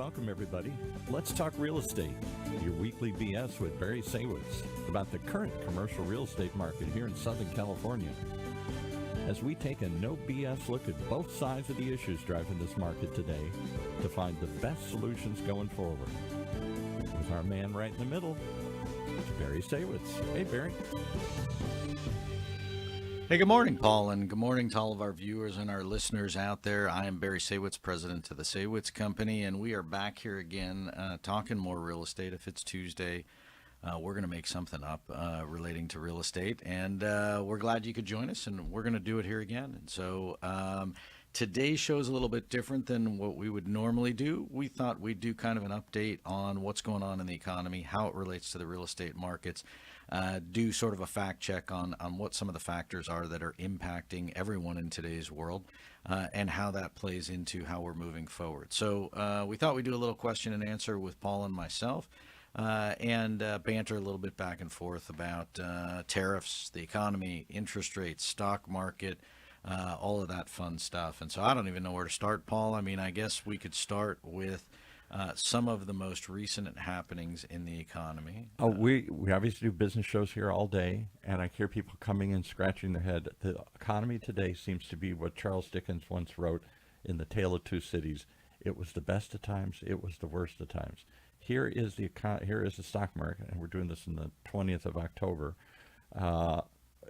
welcome everybody. Let's talk real estate, your weekly BS with Barry Saywitz about the current commercial real estate market here in Southern California. As we take a no BS look at both sides of the issues driving this market today to find the best solutions going forward. With our man right in the middle, it's Barry Saywitz. Hey, Barry. Hey, good morning, Paul, and good morning to all of our viewers and our listeners out there. I am Barry Saywitz, president of the Saywitz Company, and we are back here again talking more real estate. If it's Tuesday, we're going to make something up relating to real estate, and we're glad you could join us, and we're going to do it here again. And so today's show is a little bit different than what we would normally do. We thought we'd do kind of an update on what's going on in the economy, how it relates to the real estate markets, do sort of a fact check on what some of the factors are that are impacting everyone in today's world, and how that plays into how we're moving forward. So we thought we'd do a little question and answer with Paul and myself, and banter a little bit back and forth about tariffs, the economy, interest rates, stock market, all of that fun stuff. And so I don't even know where to start, Paul. I mean, I guess we could start with some of the most recent happenings in the economy. We obviously do business shows here all day, and I hear people coming in scratching their head. The economy today seems to be what Charles Dickens once wrote in The Tale of Two Cities. It was the best of times, it was the worst of times. Here is the stock market, and we're doing this in the 20th of October,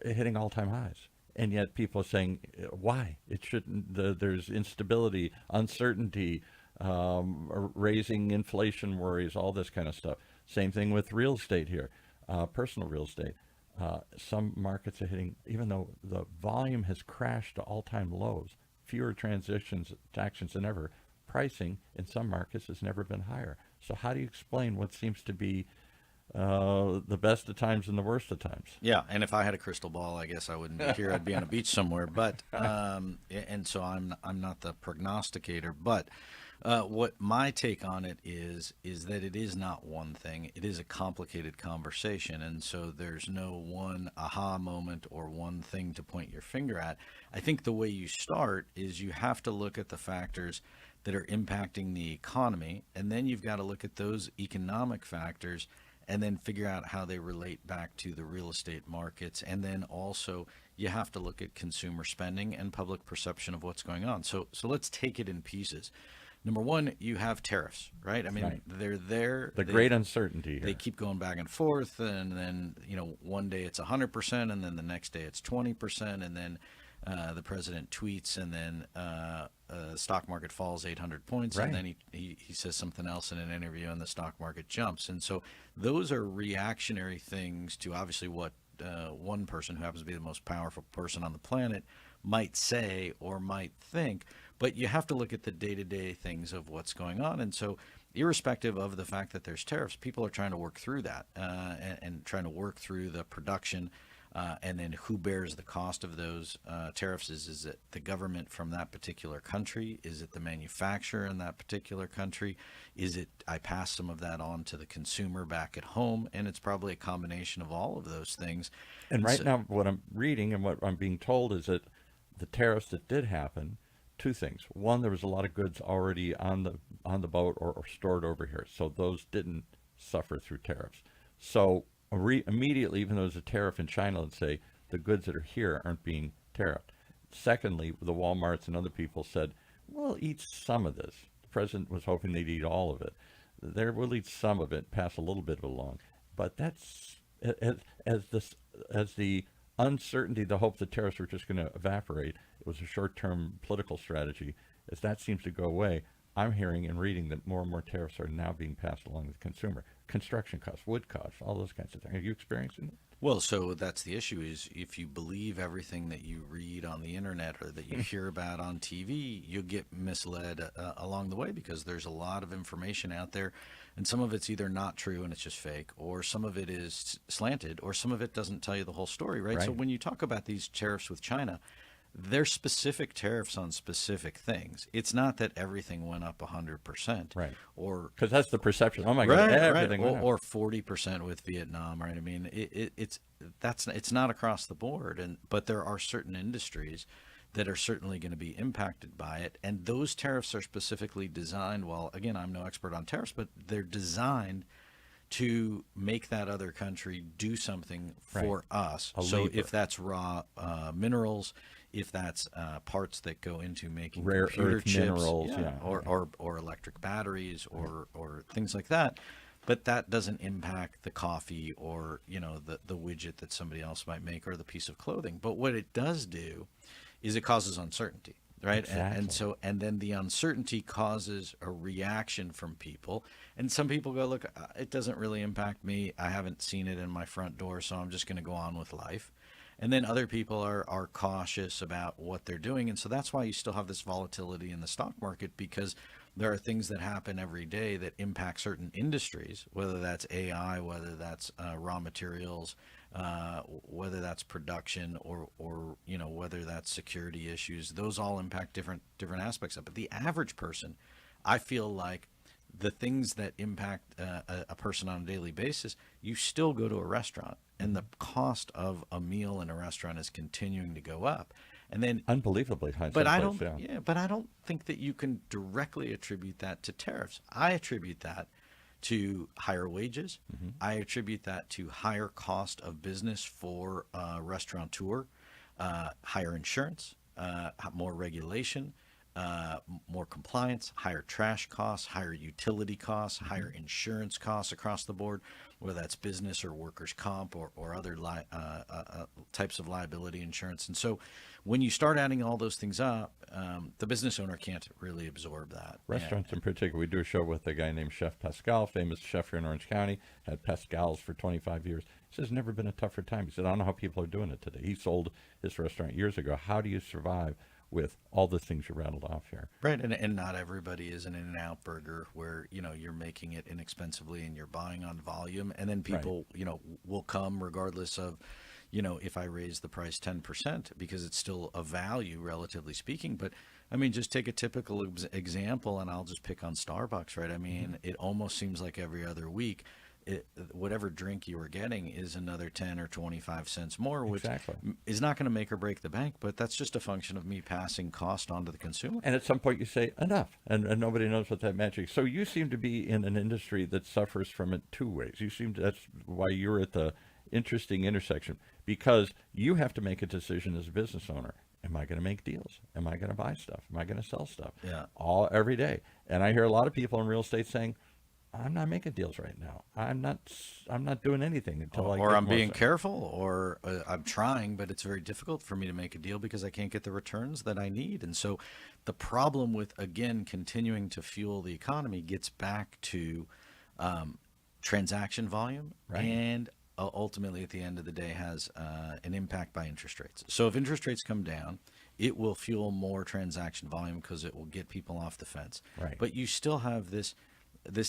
hitting all-time highs. And yet people are saying, why? It shouldn't. There's instability, uncertainty, raising inflation worries, all this kind of stuff. Same thing with real estate here, personal real estate. Some markets are hitting, even though the volume has crashed to all-time lows, fewer transactions than ever, pricing in some markets has never been higher. So how do you explain what seems to be the best of times and the worst of times? Yeah, and if I had a crystal ball, I guess I wouldn't be here. I'd be on a beach somewhere. But and so I'm not the prognosticator. But what my take on it is that it is not one thing. It is a complicated conversation, and so there's no one aha moment or one thing to point your finger at. I think the way you start is you have to look at the factors that are impacting the economy, and then you've got to look at those economic factors and then figure out how they relate back to the real estate markets. And then also you have to look at consumer spending and public perception of what's going on. So let's take it in pieces. Number one, you have tariffs, right? I mean, right. They're there. Great uncertainty here. They keep going back and forth, and then, one day it's 100%, and then the next day it's 20%, and then the president tweets, and then stock market falls 800 points, right. And then he says something else in an interview, and the stock market jumps. And so those are reactionary things to obviously what one person who happens to be the most powerful person on the planet might say or might think. But you have to look at the day-to-day things of what's going on. And so irrespective of the fact that there's tariffs, people are trying to work through that and trying to work through the production. And then who bears the cost of those tariffs? Is it the government from that particular country? Is it the manufacturer in that particular country? Is it I pass some of that on to the consumer back at home? And it's probably a combination of all of those things. And right now what I'm reading and what I'm being told is that the tariffs that did happen, two things. One, there was a lot of goods already on the boat or stored over here. So those didn't suffer through tariffs. So immediately, even though there's a tariff in China, let's say, the goods that are here aren't being tariffed. Secondly, the Walmarts and other people said, we'll eat some of this. The president was hoping they'd eat all of it. We'll eat some of it, pass a little bit of it along. But that's, as the uncertainty, the hope that tariffs were just going to evaporate, it was a short-term political strategy. As that seems to go away, I'm hearing and reading that more and more tariffs are now being passed along to the consumer. Construction costs, wood costs, all those kinds of things. Are you experiencing it? Well, so that's the issue is if you believe everything that you read on the internet or that you hear about on TV, you'll get misled along the way because there's a lot of information out there, and some of it's either not true and it's just fake, or some of it is slanted, or some of it doesn't tell you the whole story, right? So when you talk about these tariffs with China, they're specific tariffs on specific things. It's not that everything went up 100%, right? Or because that's the perception. Oh my God, everything went up. Or 40% with Vietnam, right? I mean, it's not across the board, but there are certain industries that are certainly going to be impacted by it. And those tariffs are specifically designed, well, again, I'm no expert on tariffs, but they're designed to make that other country do something for us. So labor. if that's raw minerals, if that's parts that go into making Rare computer earth chips, minerals, or electric batteries, or things like that. But that doesn't impact the coffee or the widget that somebody else might make or the piece of clothing. But what it does do is it causes uncertainty, right? Exactly. And then the uncertainty causes a reaction from people. And some people go, look, it doesn't really impact me. I haven't seen it in my front door, so I'm just going to go on with life. And then other people are cautious about what they're doing. And so that's why you still have this volatility in the stock market, because there are things that happen every day that impact certain industries, whether that's AI, whether that's raw materials, whether that's production, or whether that's security issues. Those all impact different aspects of it. But the average person, I feel like the things that impact a person on a daily basis, you still go to a restaurant, and the cost of a meal in a restaurant is continuing to go up. And then Unbelievably high. but I someplace, don't, yeah, but I don't think that you can directly attribute that to tariffs. I attribute that to higher wages. I attribute that to higher cost of business for restaurateur, higher insurance, more regulation, more compliance, higher trash costs, higher utility costs, higher insurance costs across the board, whether that's business or workers' comp or other types of liability insurance. And so when you start adding all those things up, the business owner can't really absorb that. Restaurants in particular. We do a show with a guy named Chef Pascal, famous chef here in Orange County, had Pascal's for 25 years. He says, never been a tougher time. He said, I don't know how people are doing it today. He sold his restaurant years ago. How do you survive with all the things you rattled off here? Right, and not everybody is an In-N-Out burger where you're making it inexpensively and you're buying on volume, and then people will come regardless of if I raise the price 10%, because it's still a value relatively speaking. But I mean, just take a typical example, and I'll just pick on Starbucks, right? I mean, it almost seems like every other week, whatever drink you were getting is another 10 or 25 cents more, which Exactly. is not going to make or break the bank, but that's just a function of me passing cost on to the consumer. And at some point you say, enough, and nobody knows what that magic. So you seem to be in an industry that suffers from it two ways. That's why you're at the interesting intersection, because you have to make a decision as a business owner. Am I going to make deals? Am I going to buy stuff? Am I going to sell stuff? Yeah. Every day. And I hear a lot of people in real estate saying, I'm not making deals right now. I'm not doing anything until I get or I'm more being stuff." careful, or I'm trying, but it's very difficult for me to make a deal because I can't get the returns that I need. And so the problem with, again, continuing to fuel the economy gets back to transaction volume, Right. and ultimately at the end of the day has an impact by interest rates. So if interest rates come down, it will fuel more transaction volume because it will get people off the fence. Right. But you still have this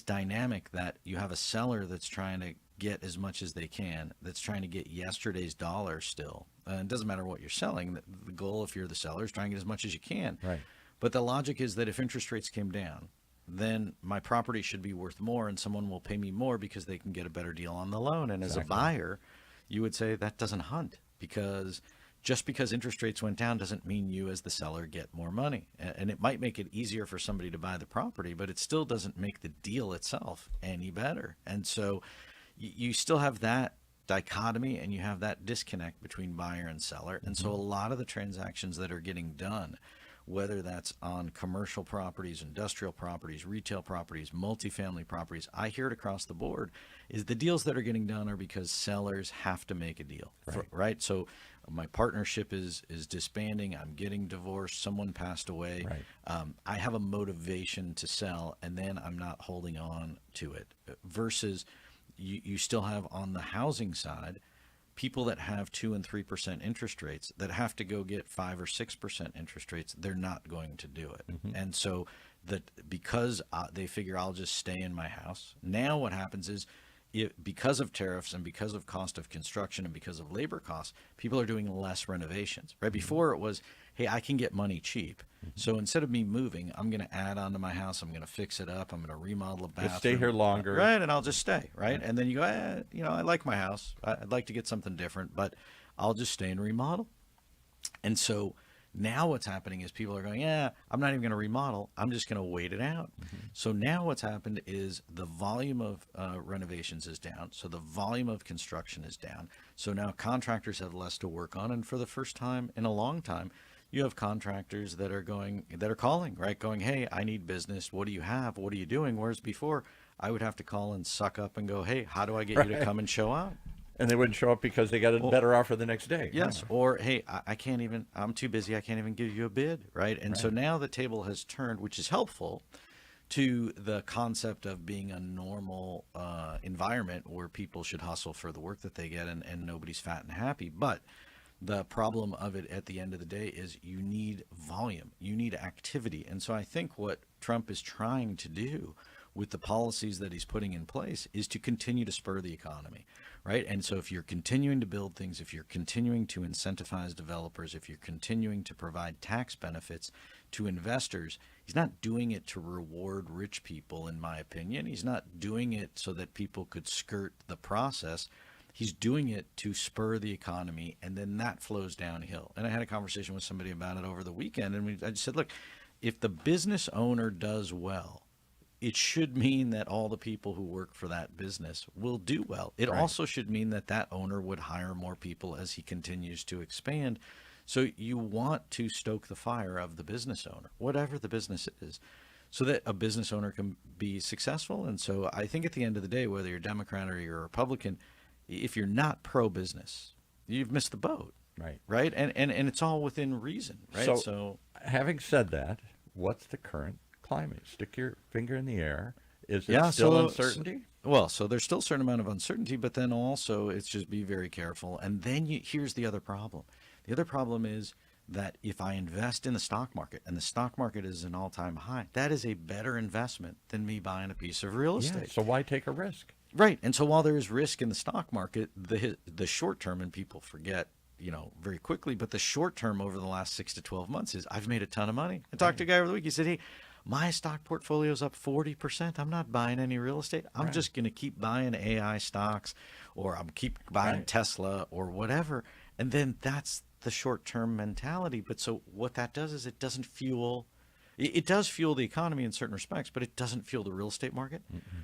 dynamic that you have a seller that's trying to get as much as they can, that's trying to get yesterday's dollar still. It doesn't matter what you're selling. The goal, if you're the seller, is try and get as much as you can. Right. But the logic is that if interest rates came down, then my property should be worth more, and someone will pay me more because they can get a better deal on the loan. And as a buyer, you would say that doesn't hunt, because just because interest rates went down doesn't mean you as the seller get more money. And it might make it easier for somebody to buy the property, but it still doesn't make the deal itself any better. And so you still have that dichotomy, and you have that disconnect between buyer and seller. And so a lot of the transactions that are getting done, whether that's on commercial properties, industrial properties, retail properties, multifamily properties, I hear it across the board, is the deals that are getting done are because sellers have to make a deal, right? So my partnership is disbanding, I'm getting divorced, someone passed away, I have a motivation to sell, and then I'm not holding on to it. Versus you still have on the housing side people that have 2 and 3% interest rates that have to go get 5 or 6% interest rates. They're not going to do it. And so that because they figure I'll just stay in my house. Now what happens is, because of tariffs and because of cost of construction and because of labor costs, people are doing less renovations. Right before, it was, hey, I can get money cheap. So instead of me moving, I'm going to add on to my house. I'm going to fix it up. I'm going to remodel a bathroom. Just stay here longer. Right, and I'll just stay, right? And then you go, I like my house. I'd like to get something different, but I'll just stay and remodel. And so Now what's happening is people are going, yeah, I'm not even going to remodel. I'm just going to wait it out. So now what's happened is the volume of renovations is down. So the volume of construction is down. So now contractors have less to work on. And for the first time in a long time, you have contractors that are calling, right? Going, hey, I need business. What do you have? What are you doing? Whereas before, I would have to call and suck up and go, hey, how do I get you to come and show up? And they wouldn't show up because they got a better offer the next day. Yes. Yeah. Or, hey, I can't even, I'm too busy. I can't even give you a bid. Right. And so now the table has turned, which is helpful to the concept of being a normal environment where people should hustle for the work that they get and nobody's fat and happy. But the problem of it at the end of the day is you need volume, you need activity. And so I think what Trump is trying to do with the policies that he's putting in place is to continue to spur the economy, right? And so if you're continuing to build things, if you're continuing to incentivize developers, if you're continuing to provide tax benefits to investors, he's not doing it to reward rich people, in my opinion. He's not doing it so that people could skirt the process. He's doing it to spur the economy, and then that flows downhill. And I had a conversation with somebody about it over the weekend, and I just said, look, if the business owner does well, it should mean that all the people who work for that business will do well. It also should mean that that owner would hire more people as he continues to expand. So you want to stoke the fire of the business owner, whatever the business is, so that a business owner can be successful. And so I think at the end of the day, whether you're Democrat or you're a Republican, if you're not pro-business, you've missed the boat. Right. And it's all within reason. Right. So having said that, what's the current climate? Stick your finger in the air. Is it still uncertainty? So there's still a certain amount of uncertainty, but then also it's just be very careful. And then here's the other problem. The other problem is that if I invest in the stock market and the stock market is an all-time high, that is a better investment than me buying a piece of real estate. So why take a risk? Right. And so while there is risk in the stock market, the short term, and people forget, very quickly, but the short term over the last 6 to 12 months is I've made a ton of money. I talked to a guy over the week. He said, hey, my stock portfolio is up 40%. I'm not buying any real estate. I'm just going to keep buying AI stocks, or I'm keep buying Tesla or whatever. And then that's the short-term mentality. But so what that does is it does fuel the economy in certain respects, but it doesn't fuel the real estate market.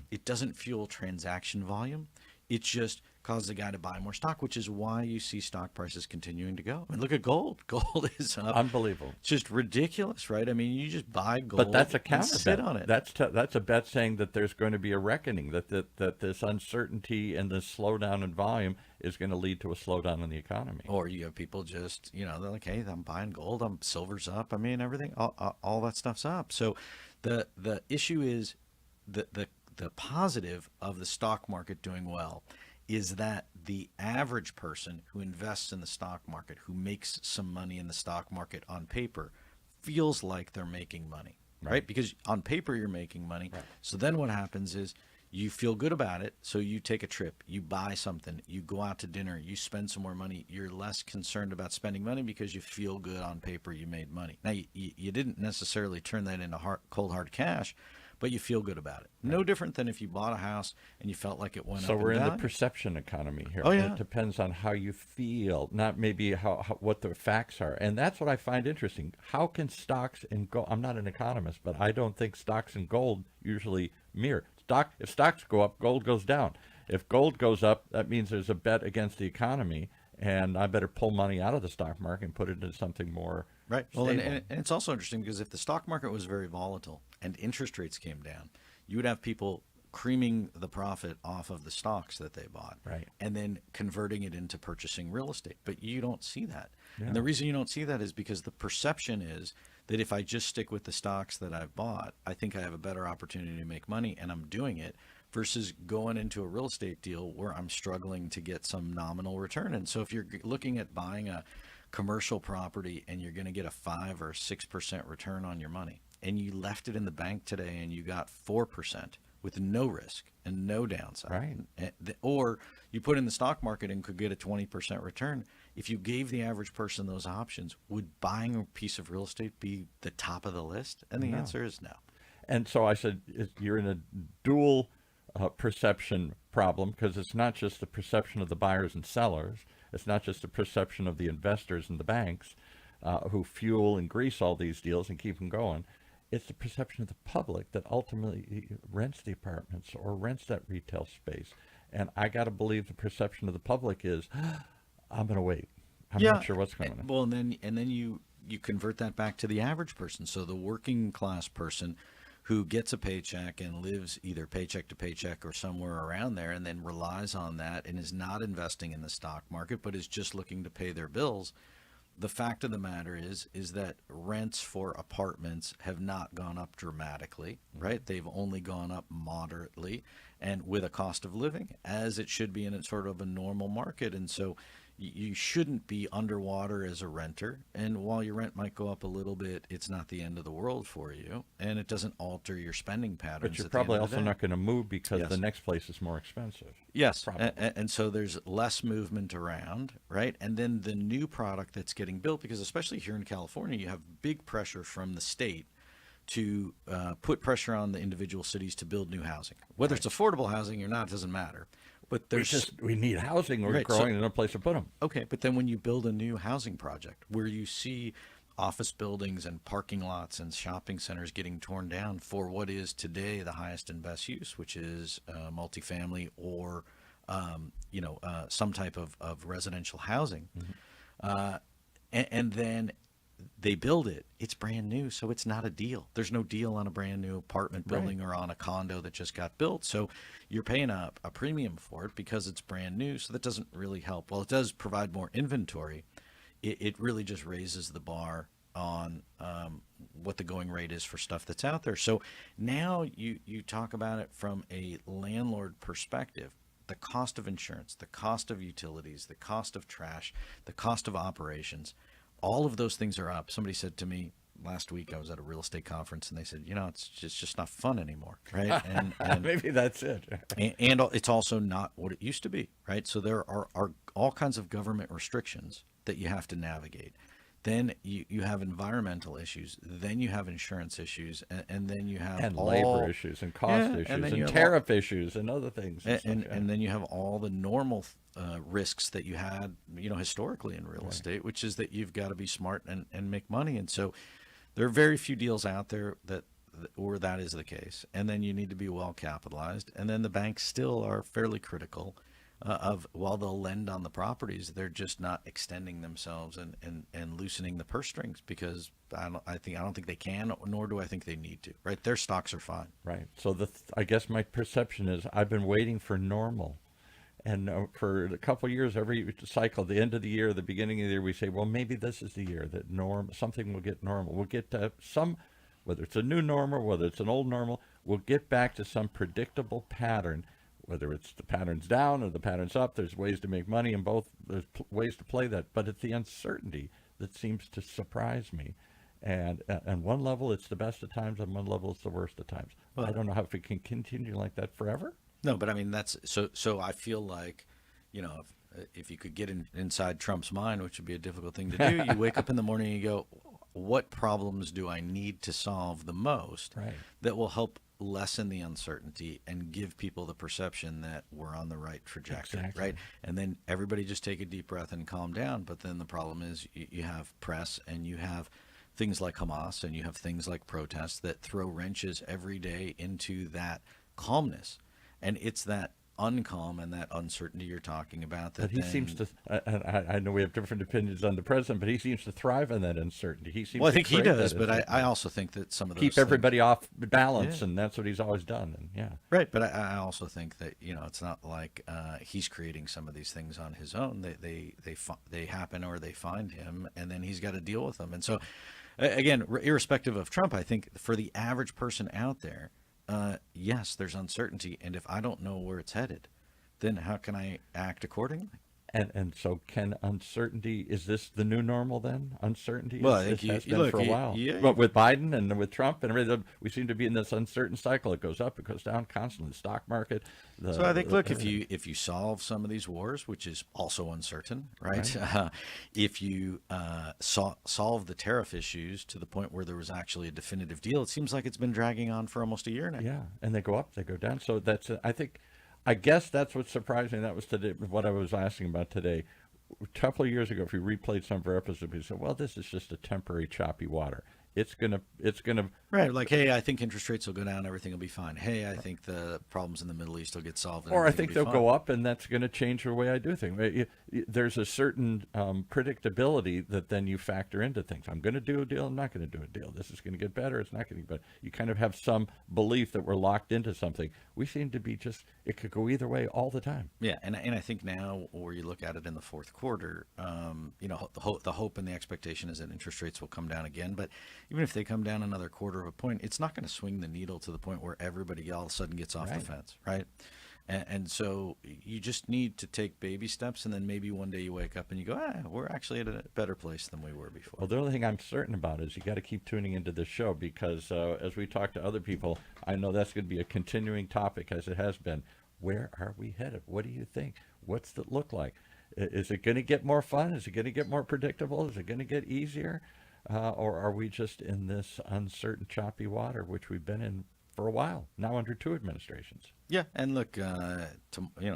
It doesn't fuel transaction volume. It just causes the guy to buy more stock, which is why you see stock prices continuing to go. I mean, look at gold. Gold is up. Unbelievable. It's just ridiculous, right? I mean, you just buy gold, but that's a counter sit bet. on it. That's a bet saying that there's going to be a reckoning, that this uncertainty and this slowdown in volume is going to lead to a slowdown in the economy. Or you have people just, they're like, hey, I'm buying gold. Silver's up. I mean, everything, all that stuff's up. So the issue is the positive of the stock market doing well is that the average person who invests in the stock market, who makes some money in the stock market on paper, feels like they're making money, right? Because on paper you're making money. So then what happens is you feel good about it. So you take a trip, you buy something, you go out to dinner, you spend some more money. You're less concerned about spending money because you feel good on paper you made money. Now, you didn't necessarily turn that into cold hard cash, but you feel good about it. No different than if you bought a house and you felt like it went up and down. So we're in the perception economy here. Oh, yeah. It depends on how you feel, not maybe what the facts are. And that's what I find interesting. How can stocks and gold, I'm not an economist, but I don't think stocks and gold usually mirror. If stocks go up, gold goes down. If gold goes up, that means there's a bet against the economy, and I better pull money out of the stock market and put it into something more Well, stable. and it's also interesting because if the stock market was very volatile and interest rates came down, you would have people creaming the profit off of the stocks that they bought, and then converting it into purchasing real estate. But you don't see that. And the reason you don't see that is because the perception is that if I just stick with the stocks that I've bought, I think I have a better opportunity to make money, and I'm doing it, versus going into a real estate deal where I'm struggling to get some nominal return. And so if you're looking at buying a commercial property and you're going to get a 5 or 6% return on your money, and you left it in the bank today and you got 4% with no risk and no downside, or you put in the stock market and could get a 20% return, if you gave the average person those options, would buying a piece of real estate be the top of the list? And the answer is no. And so I said, you're in a dual perception problem, because it's not just the perception of the buyers and sellers. It's not just the perception of the investors and the banks. who fuel and grease all these deals and keep them going. It's the perception of the public that ultimately rents the apartments or rents that retail space. And I got to believe the perception of the public is, I'm going to wait. I'm not sure what's going on. Well, and then you convert that back to the average person. So the working class person who gets a paycheck and lives either paycheck to paycheck or somewhere around there, and then relies on that and is not investing in the stock market, but is just looking to pay their bills. The fact of the matter is that rents for apartments have not gone up dramatically, right? They've only gone up moderately, and with a cost of living, as it should be in a sort of a normal market. And so you shouldn't be underwater as a renter. And while your rent might go up a little bit, it's not the end of the world for you, and it doesn't alter your spending patterns. But you're at the end probably of also the day. not going to move because Yes. the next place is more expensive. Yes, Probably. and so there's less movement around, right? And then the new product that's getting built, because especially here in California, you have big pressure from the state to put pressure on the individual cities to build new housing. Whether it's affordable housing or not, doesn't matter. But there's We need housing. We're Right, so- growing in a place to put them. okay, but then when you build a new housing project where you see office buildings and parking lots and shopping centers getting torn down for what is today the highest and best use, which is multifamily or some type of residential housing, and then they build it, it's brand new, so it's not a deal. There's no deal on a brand new apartment building or on a condo that just got built. So you're paying a premium for it because it's brand new. So that doesn't really help. While it does provide more inventory, it really just raises the bar on what the going rate is for stuff that's out there. So now you talk about it from a landlord perspective. The cost of insurance, the cost of utilities, the cost of trash, the cost of operations, all of those things are up. Somebody said to me last week, I was at a real estate conference, and they said, it's just not fun anymore, right? And Maybe that's it. and it's also not what it used to be, right? So there are all kinds of government restrictions that you have to navigate. Then you have environmental issues. Then you have insurance issues, and then you have And all, labor issues and cost issues then and you have tariff issues and other things. and then you have all the normal risks that you had, historically in real estate, which is that you've got to be smart and make money. And so there are very few deals out there where that is the case. And then you need to be well capitalized. And then the banks still are fairly critical while they'll lend on the properties, they're just not extending themselves and loosening the purse strings because I don't think they can, nor do I think they need to. Right, their stocks are fine. Right. So I guess my perception is I've been waiting for normal, and for a couple of years, every cycle, the end of the year, the beginning of the year, we say, well, maybe this is the year that something will get normal. We'll get to whether it's a new normal, whether it's an old normal, we'll get back to some predictable pattern. Whether it's the pattern's down or the pattern's up, there's ways to make money in both. There's ways to play that, but it's the uncertainty that seems to surprise me. And on one level, it's the best of times. On one level, it's the worst of times. Well, I don't know if it can continue like that forever. No, but I mean that's so. I feel like, if you could get inside Trump's mind, which would be a difficult thing to do, you wake up in the morning and you go, "What problems do I need to solve the most Right. that will help lessen the uncertainty and give people the perception that we're on the right trajectory?" Exactly. Right? And then everybody just take a deep breath and calm down. But then the problem is you have press and you have things like Hamas and you have things like protests that throw wrenches every day into that calmness. And it's that uncalm and that uncertainty you're talking about. But he seems to, I know we have different opinions on the president, but he seems to thrive in that uncertainty. He seems Well, I to think he crave does, that but I uncertainty. also think that some of those Keep things- everybody off balance, Yeah. and that's what he's always done. And yeah. Right, but I also think that it's not like he's creating some of these things on his own. They happen or they find him, and then he's got to deal with them. And so, again, irrespective of Trump, I think for the average person out there, yes, there's uncertainty, and if I don't know where it's headed, then how can I act accordingly? And so can uncertainty, is this the new normal then? Uncertainty? Well, I This think has you- been look, for a you- while. yeah, But with Biden and with Trump and everything, we seem to be in this uncertain cycle. It goes up, it goes down constantly. The stock market. So I think, look, if you solve some of these wars, which is also uncertain, right? If you solve the tariff issues to the point where there was actually a definitive deal, it seems like it's been dragging on for almost a year now. Yeah, and they go up, they go down. So I guess that's what surprised me. That was today, what I was asking about today. a couple of years ago, if you replayed some of our episodes, we said, well, this is just a temporary choppy water. It's gonna Right, like, hey, I think interest rates will go down, everything will be fine. Hey, I think the problems in the Middle East will get solved, and or I everything think will they'll be go fine. up, and that's going to change the way I do things. There's a certain predictability that then you factor into things. I'm going to do a deal. I'm not going to do a deal. This is going to get better. It's not going to get better. You kind of have some belief that we're locked into something. We seem to be it could go either way all the time. Yeah, and I think now, where you look at it in the fourth quarter, the hope and the expectation is that interest rates will come down again. But even if they come down another quarter of a point, it's not going to swing the needle to the point where everybody all of a sudden gets off the Right. fence, right? And so you just need to take baby steps, and then maybe one day you wake up and you go, we're actually at a better place than we were before. Well, the only thing I'm certain about is you got to keep tuning into this show because as we talk to other people, I know that's going to be a continuing topic as it has been. Where are we headed? What do you think? What's it look like? Is it going to get more fun? Is it going to get more predictable? Is it going to get easier? Or are we just in this uncertain, choppy water, which we've been in for a while, now under 2 administrations? Yeah, and look,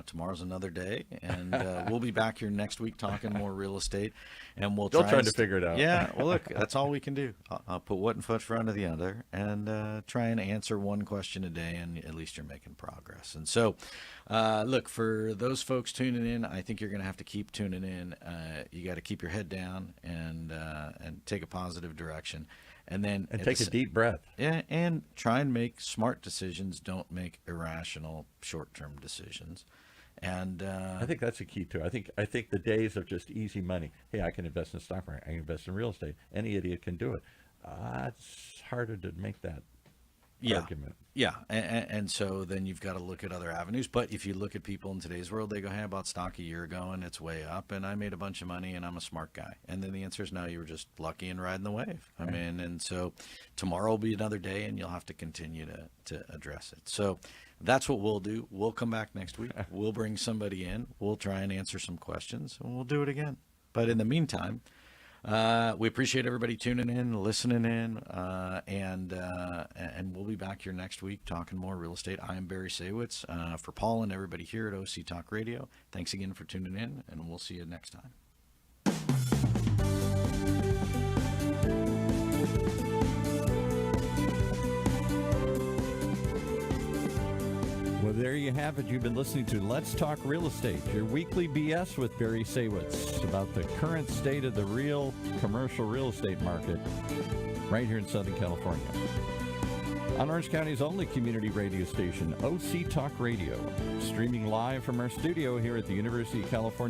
tomorrow's another day, and we'll be back here next week talking more real estate, and we'll Still try trying and to figure it out. Yeah, well, look, that's all we can do. I'll put one foot in front of the other, and try and answer one question a day, and at least you're making progress. And so, look, for those folks tuning in, I think you're going to have to keep tuning in. You got to keep your head down and take a positive direction. And then take a deep breath. Yeah, and try and make smart decisions. Don't make irrational short-term decisions. And I think that's a key too. I think the days of just easy money. Hey, I can invest in the stock market. I can invest in real estate. Any idiot can do it. It's harder to make that argument. Yeah, and so then you've got to look at other avenues. But if you look at people in today's world, they go, hey, I bought stock a year ago and it's way up and I made a bunch of money and I'm a smart guy. And then the answer is no, you were just lucky and riding the wave. I mean, and so tomorrow will be another day and you'll have to continue to address it. So that's what we'll do. We'll come back next week. We'll bring somebody in. We'll try and answer some questions and we'll do it again. But in the meantime, we appreciate everybody tuning in, listening in, and we'll be back here next week talking more real estate. I am Barry Saywitz. For Paul and everybody here at OC Talk Radio, thanks again for tuning in, and we'll see you next time. Well, there you have it. You've been listening to Let's Talk Real Estate, your weekly BS with Barry Saywitz about the current state of the real commercial real estate market right here in Southern California. On Orange County's only community radio station, OC Talk Radio, streaming live from our studio here at the University of California